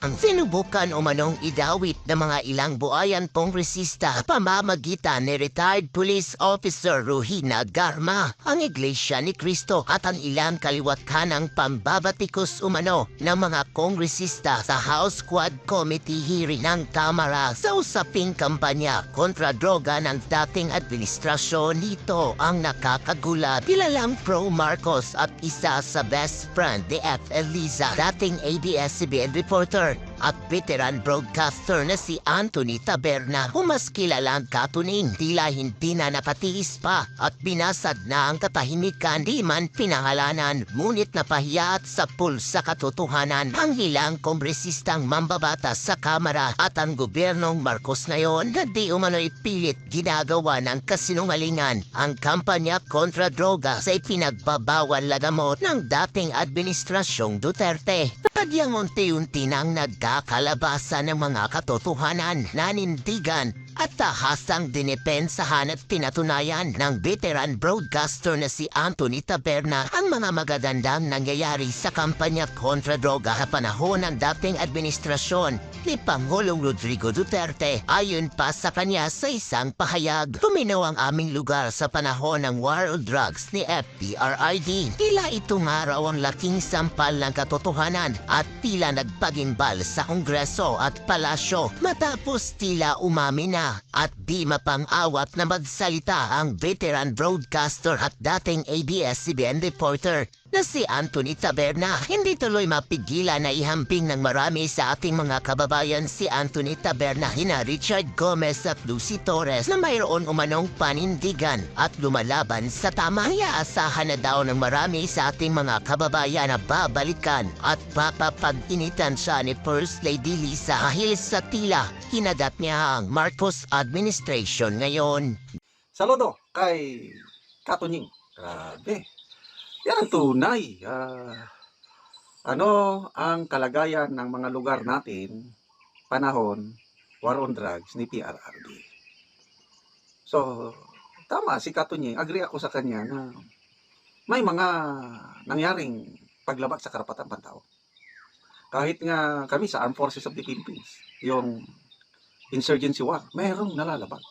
Ang sinubukan umanong idawit ng mga ilang buhayan kongresista pamamagitan ni retired police officer Ruhina Garma, ang Iglesia ni Cristo at ang ilang kaliwat kanang pambabatikos umano ng mga kongresista sa House Quad Committee hearing ng Kamara sa usaping kampanya kontra droga ng dating administrasyon. Nito ang nakakagulat. Kilalang pro-Marcos at isa sa best friend ni F. Eliza, dating ABS-CBN reporter at veteran broadcaster na si Anthony Taberna. Mas kilalang katuning tila hindi na napatiis pa at binasad na ang katahimikan, di man pinangalanan, ngunit napahiya at sapul sa katotohanan ang ilang kongresistang mambabatas sa Kamara at ang gobyernong Marcos ngayon na di umano'y pilit ginagawa ng kasinungalingan ang kampanya kontra droga sa ipinagbabawal na gamot ng dating administrasyong Duterte. Sadyang unti-unti nang nagkakalabasan ng mga katotohanan, nanindigan at tahasang dinipensahan at pinatunayan ng veteran broadcaster na si Anthony Taberna ang mga magagandang nangyayari sa kampanya kontra droga sa panahon ng dating administrasyon ni Pangulong Rodrigo Duterte. Ayon pa sa kanya sa isang pahayag, tuminaw ang aming lugar sa panahon ng war on drugs ni FPRID. Tila ito nga raw ang laking sampal ng katotohanan at tila nagpagimbal sa Kongreso at Palasyo matapos tila umamin na at di mapang-awat na magsalita ang veteran broadcaster at dating ABS-CBN reporter na si Anthony Taberna. Hindi tuloy mapigilan na ihamping ng marami sa ating mga kababayan si Anthony Taberna, hina Richard Gomez at Lucy Torres na mayroon umanong panindigan at lumalaban sa tama. Iaasahan na daw ng marami sa ating mga kababayan na babalikan at papapag-initan siya ni First Lady Lisa dahil sa tila kinagat niya ang Marcos administration ngayon. Saludo kay Katunying. Grabe. Yan ang tunay. Ano ang kalagayan ng mga lugar natin panahon war on drugs ni PRRD. So, tama si Katunying. Agree ako sa kanya na may mga nangyaring paglabag sa karapatan pantao. Kahit nga kami sa Armed Forces of the Philippines, yung insurgency war, mayroong nalalabag.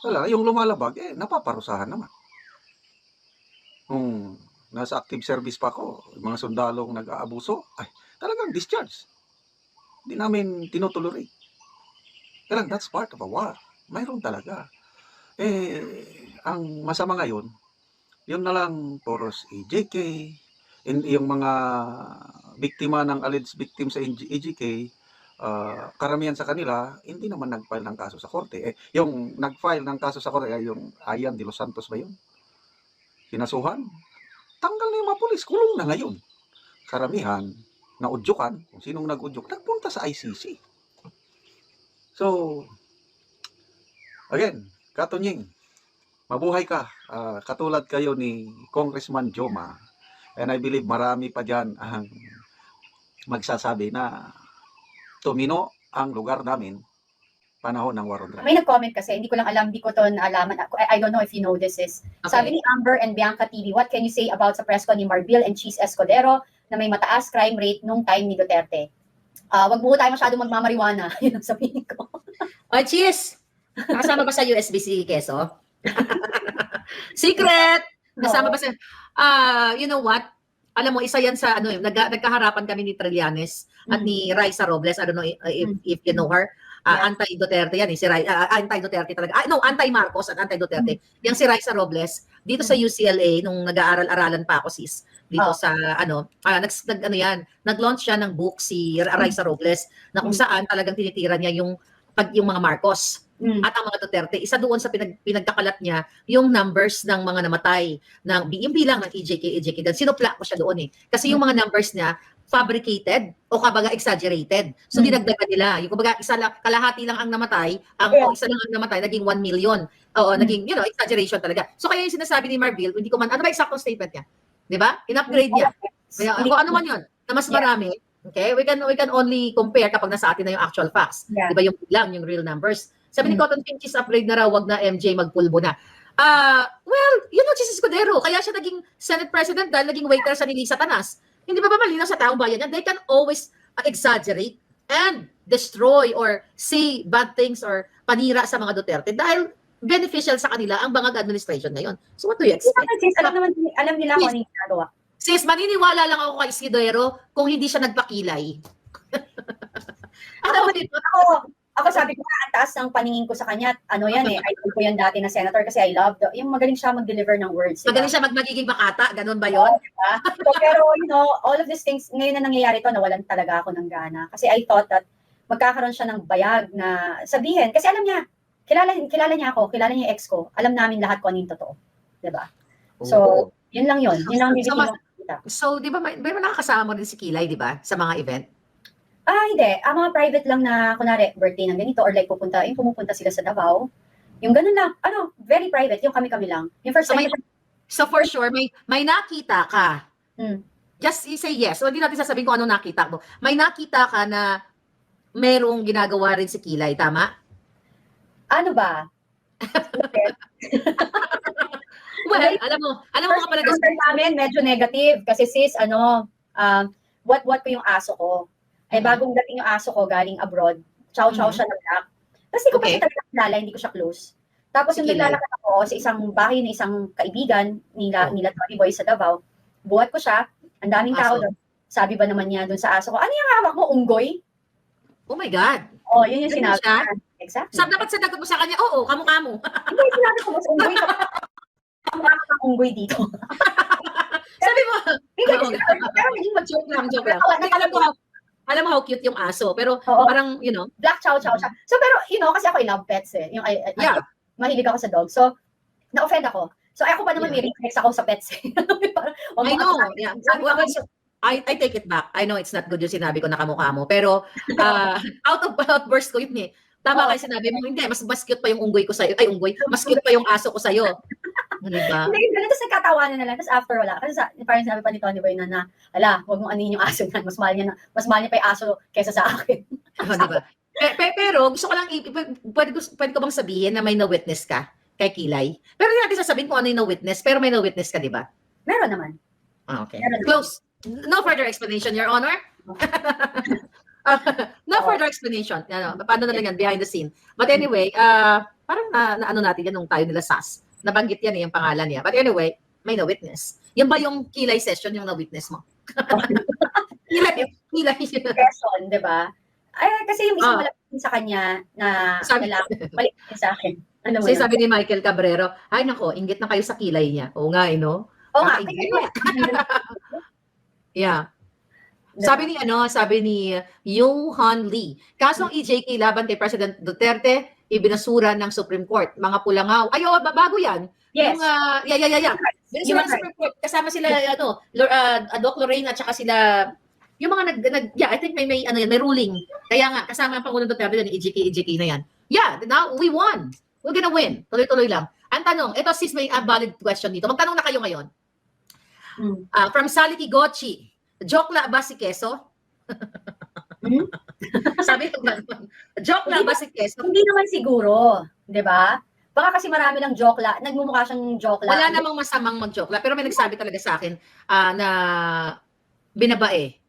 Wala, yung lumalabag, napaparusahan naman. Kung nasa active service pa ako, yung mga sundalong nag-aabuso, talagang discharge. Hindi namin tinutuloy. Talagang that's part of a war. Mayroon talaga. Ang masama ngayon, yun na lang poros EJK, yung mga biktima ng alleged victim sa EJK, karamihan sa kanila, hindi naman nag-file ng kaso sa korte. Yung nag-file ng kaso sa korte, yung Ayan de los Santos ba yun? Kinasuhan, tanggal na yung mga pulis, kulong na ngayon. Karamihan, naudyukan, kung sinong nag-udyok, nagpunta sa ICC. So, again, Katunying, mabuhay ka. Katulad kayo ni Congressman Joma. And I believe marami pa dyan ang magsasabi na tumino ang lugar namin panahon ng war on drugs. May nag-comment kasi, hindi ko lang alam, hindi ko to naalaman. I don't know if you know this is. Okay. Sabi ni Amber and Bianca TV, what can you say about sa press con ni Marbil and Cheese Escudero na may mataas crime rate nung time ni Duterte? Wag mo tayo masyadong magmamariwana. Yun ang sabihin ko. O, Cheese! Nakasama ba sa USBC Quezon? Secret! Nasama ba sa... you know what? Alam mo, isa yan sa, nagkaharapan kami ni Trillanes at ni Raisa Robles. I don't know if you know her. Anti-Duterte yan, si anti-Duterte talaga. No, anti-Marcos at anti-Duterte. Yang si Raisa Robles, dito sa UCLA, nung nag-aaral-aralan pa ako, sis, dito sa, nag-launch siya ng book, si Raisa Robles, na kung saan talagang tinitira niya yung mga Marcos at ang mga Duterte. Isa doon sa pinagkakalat niya, yung numbers ng mga namatay, yung bilang ng EJK. Sinupla ko siya doon Kasi yung mga numbers niya, fabricated o kabaga exaggerated. So dinagdagan nila. Yung kabaga kalahati lang ang namatay, isa lang ang namatay, naging 1 million. Oo, naging, exaggeration talaga. So kaya yung sinasabi ni Marbil, hindi ko man, ano ba exact statement niya? 'Di ba? In-upgrade niya. Kaya, kung ano man 'yun, na mas marami, okay? We can only compare kapag nasa atin na yung actual facts. 'Di ba yung bilang, yung real numbers. Sabi ni Cotton Pinches, upgrade na raw, wag na MJ magpulbo na. Well, si Escudero, kaya siya naging Senate President dahil naging waiter sa ni Lisa Tanas. Hindi ba malinaw sa taong bayan yan? They can always exaggerate and destroy or say bad things or panira sa mga Duterte dahil beneficial sa kanila ang bangag administration ngayon. So what do you expect? Sis, alam nila kung ano yung ginagawa. Sis, maniniwala lang ako kay Isidero kung hindi siya nagpakilay. Alam mo dito? Ako sabi ko, ang taas ng paningin ko sa kanya. Ano yan eh, idol ko yan dati na senator kasi I love yung magaling siya mag-deliver ng words. Diba? Magaling siya magiging makata, ganun ba yun? Diba? So, pero all of these things, ngayon na nangyayari to, nawalan talaga ako ng gana. Kasi I thought that magkakaroon siya ng bayag na sabihin. Kasi alam niya, kilala niya ako, kilala niya yung ex ko. Alam namin lahat kung ano yung totoo. Diba? So, yun lang yun. Yun lang bibigyan ko kita. So, di ba, may nakakasama mo rin si Kilay, di ba? Sa mga event? Hindi. Mga private lang na, kunwari, birthday ng ganito, or like pumupunta sila sa Davao. Yung ganun lang. Very private. Yung kami-kami lang. Yung first time. So, for sure, may nakita ka. Just say yes. So, hindi natin sasabihin kung ano nakita mo. May nakita ka na merong ginagawa rin si Kilay, tama? Ano ba? Well, alam mo nga pala. First namin, medyo negative. Kasi sis, what ko yung aso ko. Ay bagong dating yung aso ko galing abroad. Chow siya ng black. Tapos hindi ko pa siya talaga kilala, hindi ko siya close. Tapos yung naglalakad ako sa isang bahay ng isang kaibigan nila Tony Boy sa Davao, buhat ko siya, ang daming tao doon. Sabi ba naman niya doon sa aso ko, ano yung hawak mo, unggoy? Oh my God. Yun yung sinabi niya. Exactly. Dapat sinagot mo sa kanya, oo, kamukha mo. Hindi, sinabi ko, mas unggoy ka. Kamukha ka unggoy dito. Sabi mo, Hindi, pero naging joke lang. Alam mo how cute yung aso, pero parang, black chow siya. So, pero, kasi ako I love pets eh. Mahilig ako sa dog. So, na-offend ako. So, ako pa naman may reflex ako sa pets eh. I know. Yeah. I take it back. I know it's not good yung sinabi ko na kamukha mo. Pero, outburst ko yun eh. Tama kayo sinabi mo, hindi, mas cute pa yung unggoy ko sa'yo. Ay, unggoy. Mas cute pa yung aso ko sa'yo. Diba? Hindi, tapos nagkatawanan na lang. Tapos after wala. Kasi parang sinabi pa ni Tony Boy na huwag mong anin yung aso niyan. Mas mahal niya pa yung aso kesa sa akin. Diba? Pero gusto ko lang, pwede ko bang sabihin na may na-witness ka kay Kilay? Pero hindi natin sasabihin kung ano yung na-witness, pero may na-witness ka, di ba? Meron naman. Okay. Close. No further explanation, Your Honor. No further explanation. Paano na lang yan, behind the scene. But anyway, parang ano natin yan nung tayo nila SAS. Nabanggit yan yung pangalan niya. But anyway, may na-witness. Yan ba yung Kilay session yung na-witness mo? Kilay. Person, di ba? Kasi yung isang malapit sa kanya na maliit sa akin. Ano mo sabi ni Michael Cabrero, ay nako, inggit na kayo sa Kilay niya. Oo nga, no? Oo nga. Yeah. Sabi ni Yuhan Lee, kasong EJK laban kay President Duterte, ibinasura ng Supreme Court. Mga pulangaw. Bago yan. Yes. Yeah. Binasura ng Supreme Court. Kasama sila, Doc Lorraine at saka sila, yung mga I think may ruling. Kaya nga, kasama ang Pangulong Duterte yung EJK na yan. Yeah, now we won. We're gonna win. Tuloy-tuloy lang. Ang tanong, ito sis, may valid question dito. Magtanong na kayo ngayon. From Sally Kigochi, joke la ba si Quezon? Sabi ko joke la ba si Quezon? Hindi naman siguro, 'di ba? Baka kasi marami lang joke la, nagmumukha siyang joke la. Wala namang masamang mag-joke la, pero may nagsabi talaga sa akin na binabae.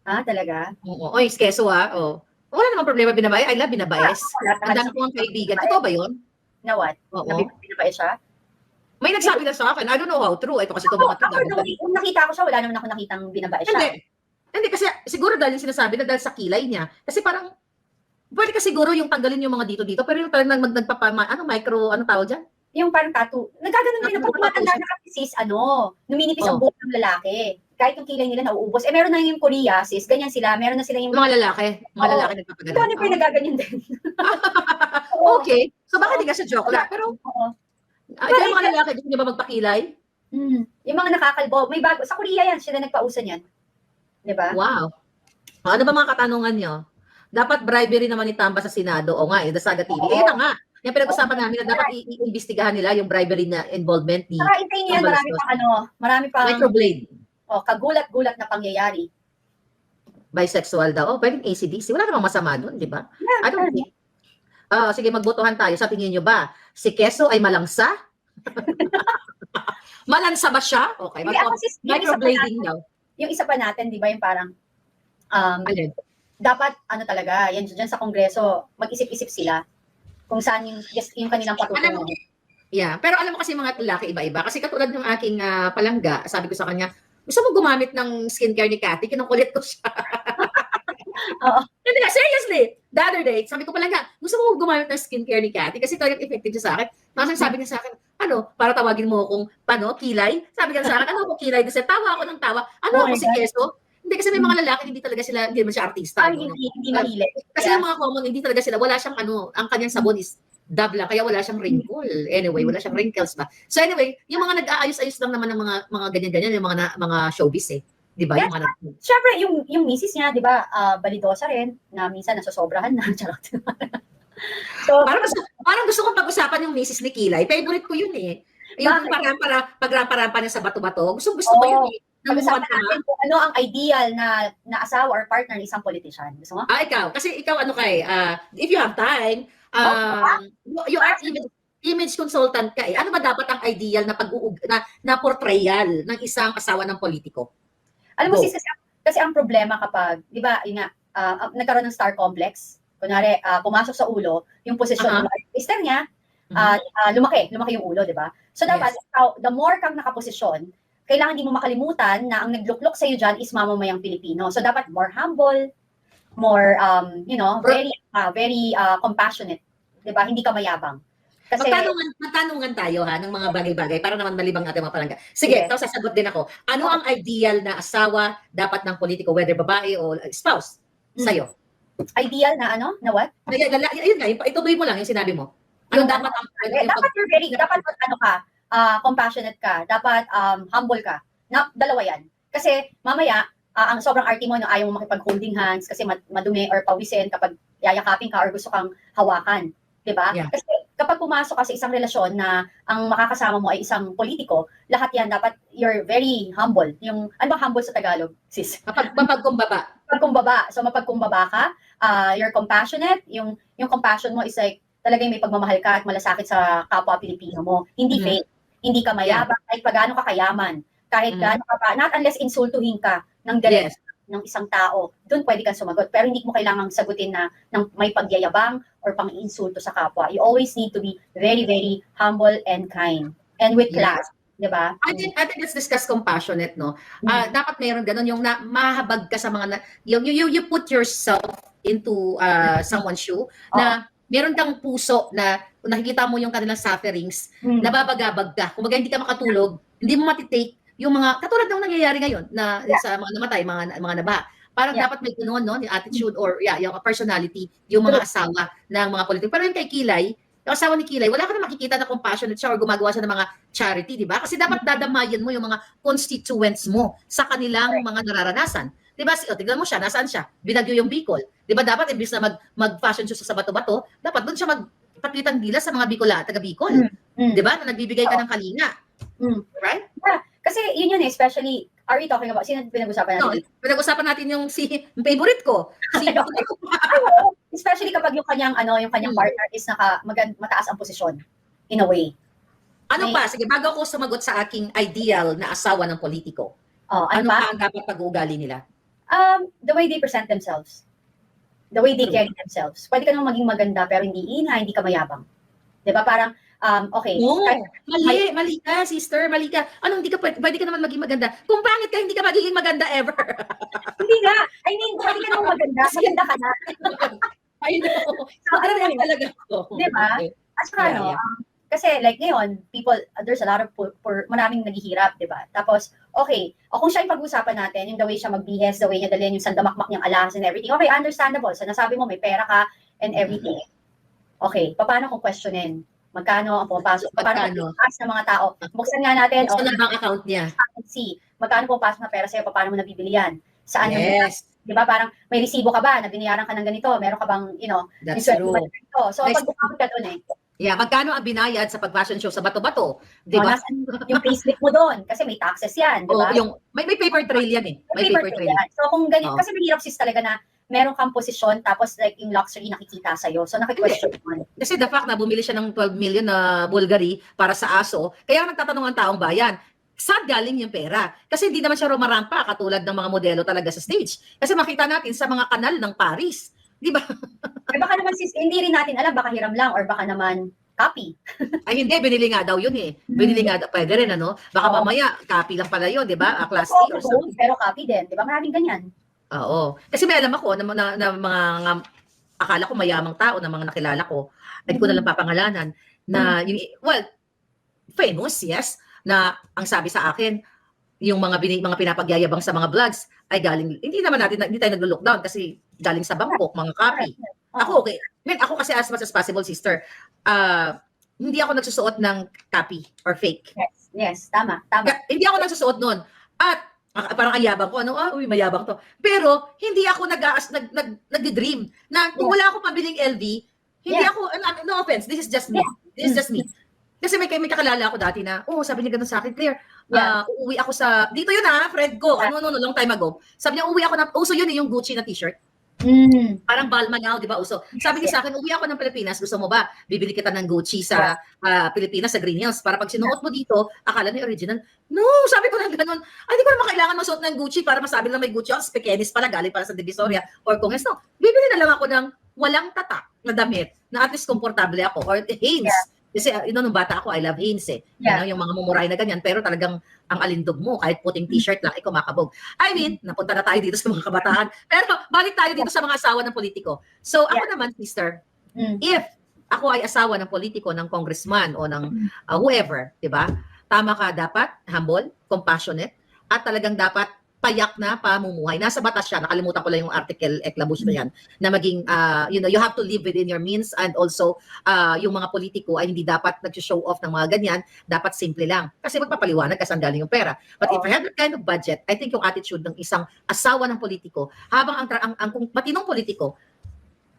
Talaga? Oo. Oy, Quezon oh. Wala namang problema binabae. I love binabaes. Ang dami kong kaibigan. Totoo ba 'yon? Na what? Na binabae siya? May nagsabi na sa akin. I don't know how true. Ito kasi ito mga Kung nakita ko siya, wala naman ako nakitang binabae siya. Hindi kasi siguro dahil yung sinasabi na dahil sa kilay niya. Kasi parang, pwede ka siguro yung tanggalin yung mga dito-dito, pero yung talagang micro, tawag dyan? Yung parang tattoo. Nagkaganon din ako. Matanda na kasi sis, numinipis ang buhok ng lalaki. Kahit yung kilay nila nauubos. Meron na yung Korea, sis. Ganyan sila. Meron na sila yung... Mga lalaki nagpapaganon. Ito, ano pa yung nagaganyan din. Okay. So, bakit hindi ka siya joke lang? Pero, ito yung mga lalaki, gusto niyo ba magpakilay? Yung mga nakakalbo. May bago. Sa Korea yan, sila nagpausan yan. Diba? Wow. Ano ba mga katanungan nyo? Dapat bribery naman itamba sa Senado. O nga, the Saga TV. Ito nga. Yung pinag-usapan namin na dapat i-imbestigahan nila yung bribery na involvement ni... Saka intayin yan, marami pang... Microblade. Kagulat-gulat na pangyayari. Bisexual daw. Pwedeng ACDC. Wala namang masama doon, di ba? I don't think. Sige, magbotohan tayo. Sa tingin nyo ba, si Quezon ay malangsa? Malansa ba siya? Okay. Microblading daw. Yung isa pa natin, di ba, yung parang, dapat ano talaga, yan diyan sa Kongreso, mag-isip-isip sila kung saan yung kanilang patutunguhan. Yeah, pero alam mo kasi mga lalaki iba-iba. Kasi katulad ng aking palangga, sabi ko sa kanya, gusto mo gumamit ng skincare ni Cathy? Kinukulit ko siya. Oo. Hindi, seriously, the other day, sabi ko palangga, gusto mo gumamit ng skincare ni Cathy? Kasi talagang effective siya sa akin. Tapos sabi niya sa akin, ano, para tawagin mo akong, kilay? Sabi niya sa akin, ano ako kilay? Kasi tawa ako ng tawa. Ano Oh ako my si God. Keso? Hindi, kasi may mga lalaki, hindi talaga sila, hindi naman siya artista. Ay, no? hindi mahilig. Kasi yung mga common, hindi talaga sila, wala siyang ang kanyang sabon is dab lang, kaya wala siyang wrinkle. Anyway, wala siyang wrinkles ba. So anyway, yung mga nag-aayos-ayos lang naman ng mga ganyan-ganyan, yung mga showbiz eh. Di ba? Yes, Yung mga Siyempre, yung misis niya, di ba, balidosa rin, na minsan nasosobrahan na. Charot. So, parang gusto kong pag-usapan yung misis ni Kilay. Favorite ko yun eh. Yung pagrampa-rampa niya sa bato-bato. Gusto ko yun eh. pag-usapan natin kung ano ang ideal na asawa or partner ng isang politician. Gusto mo? Ikaw. Kasi ikaw ano kay, if you have time, you are image consultant ka eh. Ano ba dapat ang ideal na portrayal ng isang asawa ng politiko? Alam mo Go. sis, kasi ang problema kapag, di ba, yun nga, nagkaroon ng star complex, kunwari, pumasok sa ulo, yung posisyon ng mister niya, lumaki yung ulo, di ba? So dapat, the more kang nakaposisyon, kailangan di mo makalimutan na ang nagluklok sa'yo dyan is mamamayang Pilipino. So dapat more humble, more, very compassionate, di ba? Hindi ka mayabang. Kasi, magtanungan tayo ng mga bagay-bagay para naman malibang ating mga palangga. Sige, tapos sasagot din ako. Ano ang ideal na asawa dapat ng politiko, whether babae o spouse, sa'yo? Ideal na ano? Na what? Ayun nga, ituloy mo lang yung sinabi mo. Ano dapat dapat compassionate ka, dapat humble ka. Dalawa yan. Kasi mamaya, ang sobrang arty mo, ayaw mo makipag-holding hands kasi madumi or pawisin kapag yayakapin ka or gusto kang hawakan. Diba? Yeah. Kasi kapag pumasok ka sa isang relasyon na ang makakasama mo ay isang politiko, lahat yan dapat you're very humble. Yung, ano ba humble sa Tagalog, sis? Mapagkumbaba. Mapagkumbaba. So mapagkumbaba ka, you're compassionate, yung compassion mo is like, talagang may pagmamahal ka at malasakit sa kapwa Pilipino mo. Hindi fake. Hindi ka mayabang, kahit pagano ka kayaman. Kahit gaano ka pa, not unless insultuhin ka ng direct ng isang tao, doon pwede kang sumagot. Pero hindi mo kailangang sagutin na ng may pagyayabang or pang-insulto sa kapwa. You always need to be very, very humble and kind. And with class. Diba? I think let's discuss compassionate, no? Dapat mayroon ganun, yung mahabag ka sa mga, you put yourself into someone's shoe, na meron kang puso na nakikita mo yung kanilang sufferings, nababagabag ka. Kung hindi ka makatulog, hindi mo matitake yung mga, katulad ng nangyayari ngayon, na sa mga namatay, mga nabaha. Parang dapat may ganoon, no? Yung attitude or yung personality, yung mga asawa ng mga politiko. Pero yung kay Kilay, yung asawa ni Kilay, wala ka na makikita na compassionate siya or gumagawa siya ng mga charity, di ba? Kasi dapat dadamayan mo yung mga constituents mo sa kanilang mga nararanasan. Di ba? Tignan mo siya, nasaan siya? Binagyo yung Bicol. Di ba dapat, imbis na mag-fashion show sa bato-bato, dapat doon siya magpakitang gilas sa mga Bicola, taga-Bicol. Di ba? Na nagbibigay ka ng kalinga. Right? Yeah. Kasi yun especially, are we talking about, sino pinag-usapan natin? No, pinag-usapan natin yung favorite ko. Especially kapag yung kanyang partner is mataas ang posisyon in a way. Ano pa? Sige, bago ako sumagot sa aking ideal na asawa ng politiko. Ano pa ang dapat pag-uugali nila? The way they present themselves. The way they carry themselves. Pwede ka nang maging maganda pero hindi ka mayabang. 'Di ba? Parang okay. No, mali ka, sister, mali ka. Ano, hindi ka pwede ka naman maging maganda. Kung pangit ka, hindi ka magiging maganda ever. Hindi nga. I mean, pwede ka naman maganda. Maganda ka na. I know. Maganda talaga ako. Di ba? At saka, kasi like ngayon, there's a lot of maraming naghihirap, di ba? Tapos, okay, kung siya yung pag-usapan natin, yung the way siya magbihes, the way niya dalhin yung sandamakmak niyang alas and everything, okay, understandable. So, nasabi mo, may pera ka and everything. Okay, paano kung questionin? Magkano ang pumapasok? Paano ng mga tao? Buksan nga natin. Buksan na bank account niya. See, magkano pumapasok na pera sa'yo? Paano mo nabibili yan? Saan yes. Di ba? Parang may resibo ka ba na binayaran ka ng ganito? Meron ka bang, that's true. So, pag-bukawin ka dun Yeah, magkano ang binayad sa pag-fashion show sa bato-bato? Di ba? Yung payslip mo doon kasi may taxes yan, di ba? May paper trail yan eh. May paper trail. So kung ganyan, kasi mahirap sis talaga na meron kang posisyon tapos like yung luxury nakikita sa'yo. So nakikwesto mo. Kasi the fact na bumili siya ng 12 million na Bulgari para sa aso, kaya nagtatanong ang taong bayan, saan galing yung pera? Kasi hindi naman siya rumarampa katulad ng mga modelo talaga sa stage. Kasi makita natin sa mga kanal ng Paris, di ba? Eh baka naman sis, hindi rin natin alam, baka hiram lang or baka naman copy. Ay hindi, binili nga daw yun eh. Binili nga, pwede rin ano. Baka Oo. mamaya, copy lang pala yun, di ba? Class A Oo, or something. pero copy din, di ba? Maraming ganyan. Oo. Kasi may alam ako na mga akala ko mayamang tao na mga nakilala ko, hindi ko na lang papangalanan, na yung, well, famous, yes, na ang sabi sa akin, yung mga pinapagyayabang sa mga vlogs ay galing, hindi tayo naglo-look down kasi galing sa Bangkok, mga copy. Ako, okay. Ako kasi as much as possible, sister, hindi ako nagsusuot ng copy or fake. Yes, tama, tama. Hindi ako nagsusuot nun. At parang ayabang ko, uy, mayabang to. Pero hindi ako nag-dream na kung wala akong pabiling LV, hindi ako, no offense, this is just me. This is just me. Kasi may kakilala ako dati na, sabi niya ganun sa akin, Claire, uuwi ako dito yun friend ko, long time ago. Sabi niya, uuwi ako uso yun yung Gucci na t-shirt. Parang Balmain now, di ba, uso. Sabi niya sa akin, uwi ako ng Pilipinas, gusto mo ba, bibili kita ng Gucci sa Pilipinas, sa Green Hills, para pag sinuot mo dito, akala niya original. No, sabi ko lang ganun, hindi ko naman kailangan masuot ng Gucci para masabi lang may Gucci, Spekenis pala, galing para sa Divisoria, or kung no, bibili na lang ako ng walang tatak na damit, na at least komportable ako, or Hanes. Kasi, nung bata ako, I love Hanes eh. Yung mga mumuray na ganyan, pero talagang ang alindog mo, kahit puting t-shirt lang, kumakabog. I mean, napunta na tayo dito sa mga kabataan. Pero balik tayo dito sa mga asawa ng politiko. So, ako naman, sister, if ako ay asawa ng politiko, ng congressman, o ng whoever, di ba? Tama ka, dapat humble, compassionate, at talagang dapat payak na pamumuhay. Nasa batas siya, nakalimutan ko lang yung article Eclabouche na yan, na maging, you have to live within your means, and also, yung mga politiko ay hindi dapat nag-show off ng mga ganyan, dapat simple lang. Kasi magpapaliwanag kasi ang galing yung pera. But if you have that kind of budget, I think yung attitude ng isang asawa ng politiko, habang kung matinong politiko,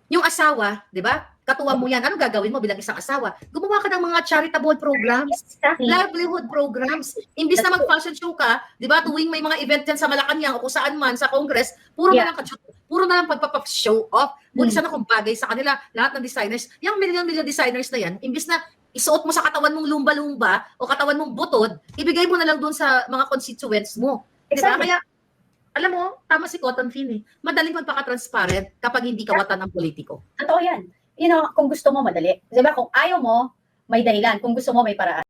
yung asawa, di ba? Katuwa mo yan. Anong gagawin mo bilang isang asawa? Gumawa ka ng mga charitable programs, livelihood programs. Imbis na mag-fashion show ka, di ba, tuwing may mga event yan sa Malacanang o kung saan man, sa Congress, puro na lang pagpapag-show off. Buti sana kung bagay sa kanila, lahat ng designers, yung million designers na yan, imbis na isuot mo sa katawan mong lumba-lumba o katawan mong butod, ibigay mo na lang doon sa mga constituents mo. Exactly. Kaya, alam mo, tama si Cotton Finn eh. Madaling magpaka-transparent kapag hindi kawatan ng politiko. Totoo yan. Kung gusto mo, madali. Diba, kung ayaw mo, may dahilan. Kung gusto mo, may paraan.